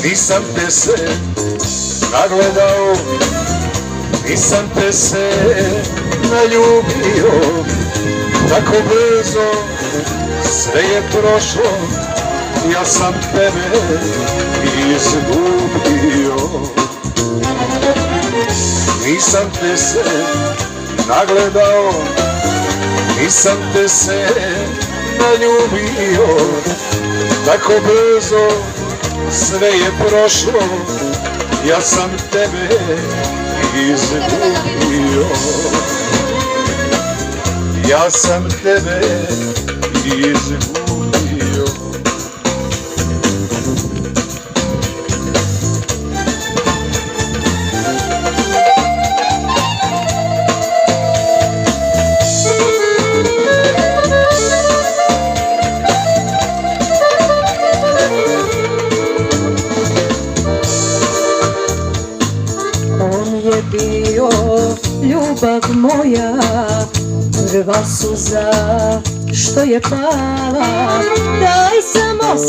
Nisam te se nagledao, nisam te se naljubio, tako brzo sve je prošlo, ja sam tebe izgubio. Nisam te se nagledao, nisam te se naljubio, tako brzo sve je prošlo, ja sam tebe izgubio. Ja sam tebe izgubio. On je bio ljubav moja, prva suza što je pala, daj samo